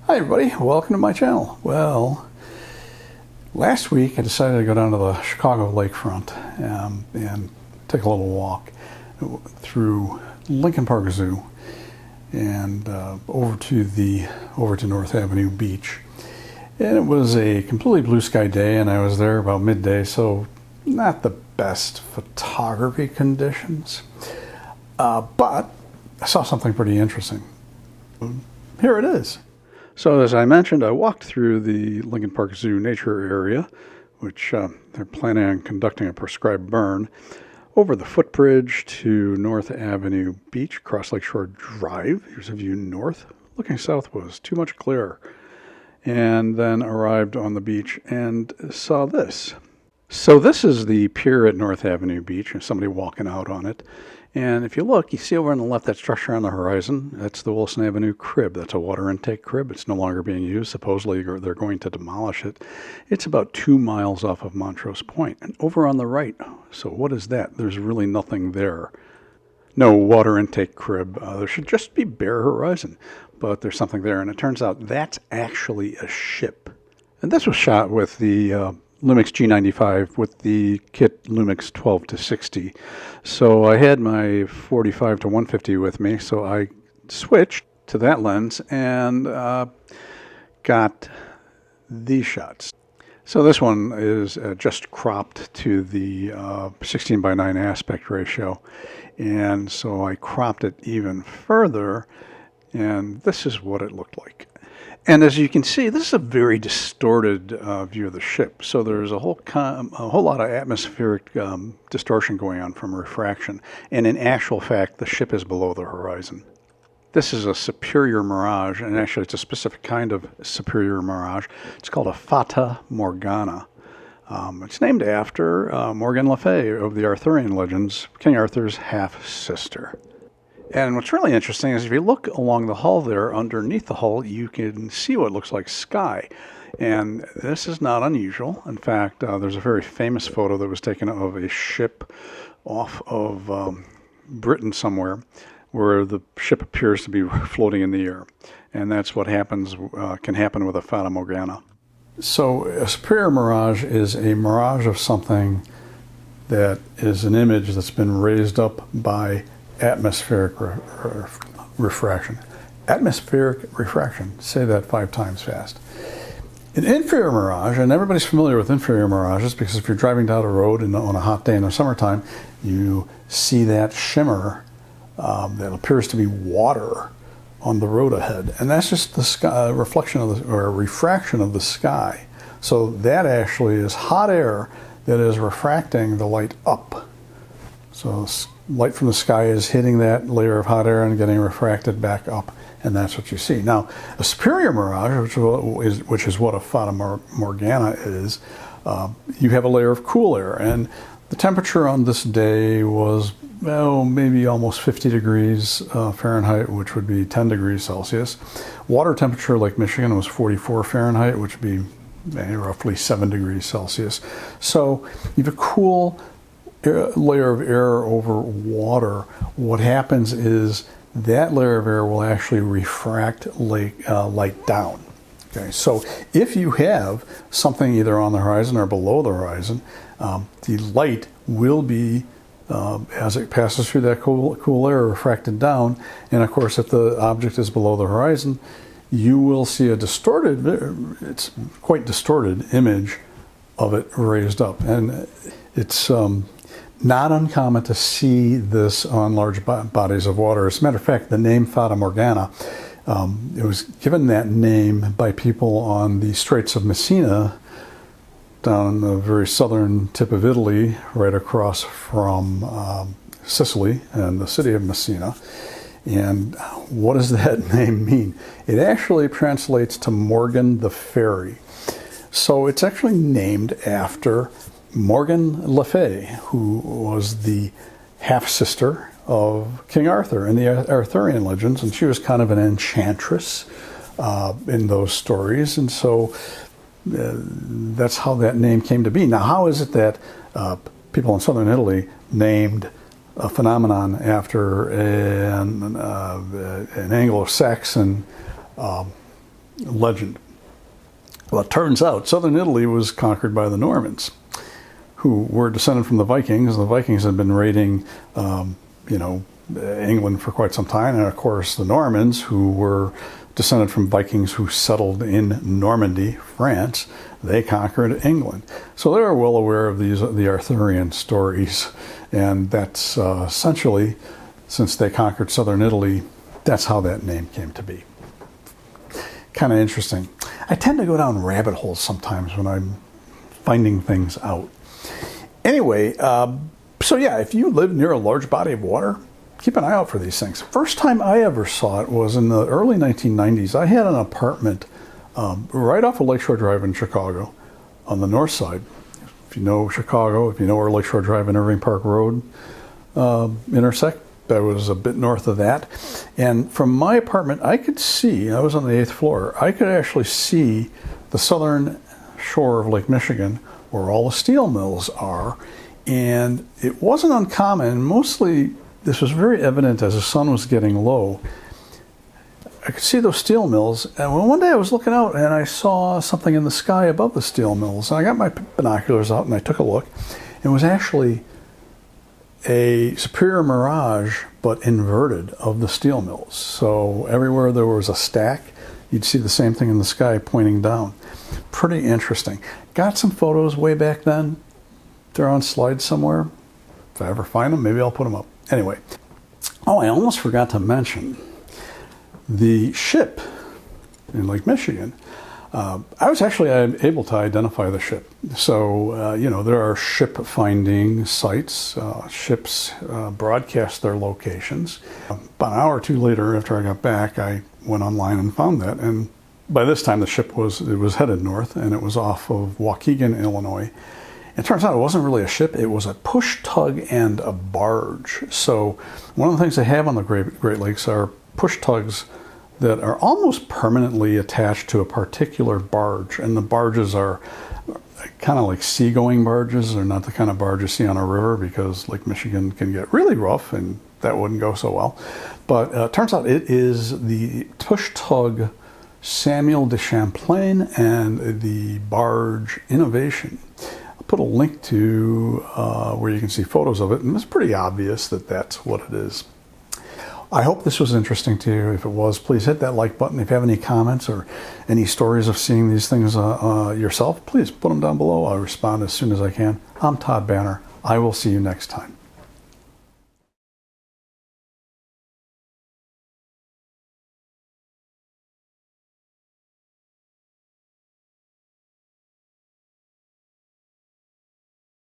Hi everybody, welcome to my channel. Well, last week I decided to go down to the Chicago Lakefront and take a little walk through Lincoln Park Zoo and over to North Avenue Beach. And it was a completely blue sky day, and I was there about midday, so not the best photography conditions, but I saw something pretty interesting. Here it is. So as I mentioned, I walked through the Lincoln Park Zoo nature area, which they're planning on conducting a prescribed burn, over the footbridge to North Avenue Beach, across Lakeshore Drive. Here's a view north. Looking south was too much glare. And then arrived on the beach and saw this. So this is the pier at North Avenue Beach, and somebody walking out on it. And if you look, you see over on the left that structure on the horizon. That's the Wilson Avenue crib. That's a water intake crib. It's no longer being used. Supposedly they're going to demolish it. It's about 2 miles off of Montrose Point. And over on the right, so what is that? There's really nothing there. No water intake crib. There should just be bare horizon. But there's something there. And it turns out that's actually a ship. And this was shot with the Lumix G95 with the kit Lumix 12 to 60. So I had my 45 to 150 with me, so I switched to that lens and got these shots. So this one is just cropped to the 16 by 9 aspect ratio, and so I cropped it even further, and this is what it looked like. And as you can see, this is a very distorted view of the ship. So there's a whole lot of atmospheric distortion going on from refraction. And in actual fact, the ship is below the horizon. This is a superior mirage, and actually it's a specific kind of superior mirage. It's called a Fata Morgana. It's named after Morgan Le Fay of the Arthurian legends, King Arthur's half-sister. And what's really interesting is if you look along the hull there, underneath the hull, you can see what looks like sky. And this is not unusual. In fact, there's a very famous photo that was taken of a ship off of Britain somewhere, where the ship appears to be floating in the air. And that's what happens, can happen with a Fata Morgana. So a superior mirage is a mirage of something that is an image that's been raised up by atmospheric refraction. Atmospheric refraction. Say that 5 times fast. An inferior mirage, and everybody's familiar with inferior mirages because if you're driving down a road on a hot day in the summertime, you see that shimmer that appears to be water on the road ahead, and that's just the sky, reflection of the, or refraction of the sky. So that actually is hot air that is refracting the light up. So light from the sky is hitting that layer of hot air and getting refracted back up, and that's what you see. Now, a superior mirage, which is what a Fata Morgana is, you have a layer of cool air, and the temperature on this day was, well, maybe almost 50 degrees Fahrenheit, which would be 10 degrees Celsius. Water temperature, Lake Michigan, was 44 Fahrenheit, which would be roughly 7 degrees Celsius. So you have a cool layer of air over water. What happens is that layer of air will actually refract light down. Okay, so if you have something either on the horizon or below the horizon, the light will be, as it passes through that cool air, refracted down. And of course, if the object is below the horizon, you will see a distorted, it's quite distorted image of it raised up. And it's not uncommon to see this on large bodies of water. As a matter of fact, the name Fata Morgana, it was given that name by people on the Straits of Messina, down the very southern tip of Italy, right across from Sicily and the city of Messina. And what does that name mean? It actually translates to Morgan the Fairy. So it's actually named after Morgan Le Fay, who was the half-sister of King Arthur in the Arthurian legends, and she was kind of an enchantress in those stories, and so that's how that name came to be. Now, how is it that people in southern Italy named a phenomenon after an Anglo-Saxon legend. Well, it turns out southern Italy was conquered by the Normans, who were descended from the Vikings. The Vikings had been raiding, England for quite some time, and of course the Normans, who were descended from Vikings who settled in Normandy, France, they conquered England. So they were well aware of the Arthurian stories, and that's essentially, since they conquered southern Italy, that's how that name came to be. Kind of interesting. I tend to go down rabbit holes sometimes when I'm finding things out. Anyway, so yeah, if you live near a large body of water, keep an eye out for these things. First time I ever saw it was in the early 1990s. I had an apartment right off of Lakeshore Drive in Chicago on the north side. If you know Chicago, if you know where Lakeshore Drive and Irving Park Road intersect, that was a bit north of that. And from my apartment, I could see, I was on the 8th floor, I could actually see the southern shore of Lake Michigan where all the steel mills are. And it wasn't uncommon, mostly this was very evident as the sun was getting low. I could see those steel mills, and one day I was looking out and I saw something in the sky above the steel mills. And I got my binoculars out and I took a look. It was actually a superior mirage, but inverted, of the steel mills. So everywhere there was a stack, you'd see the same thing in the sky pointing down. Pretty interesting. Got some photos way back then. They're on slides somewhere. If I ever find them, maybe I'll put them up. Anyway, I almost forgot to mention the ship in Lake Michigan. I was actually able to identify the ship. So, there are ship finding sites. Ships broadcast their locations. About an hour or two later, after I got back, I went online and found that. And by this time, the ship was headed north, and it was off of Waukegan, Illinois. It turns out it wasn't really a ship, it was a push tug and a barge. So one of the things they have on the Great Lakes are push tugs that are almost permanently attached to a particular barge. And the barges are kind of like seagoing barges. They're not the kind of barge you see on a river, because Lake Michigan can get really rough and that wouldn't go so well. But it turns out it is the push tug Samuel de Champlain and the barge Innovation. Put a link to where you can see photos of it, and it's pretty obvious that that's what it is. I hope this was interesting to you. If it was, please hit that like button. If you have any comments or any stories of seeing these things yourself, please put them down below. I'll respond as soon as I can. I'm Todd Banner. I will see you next time.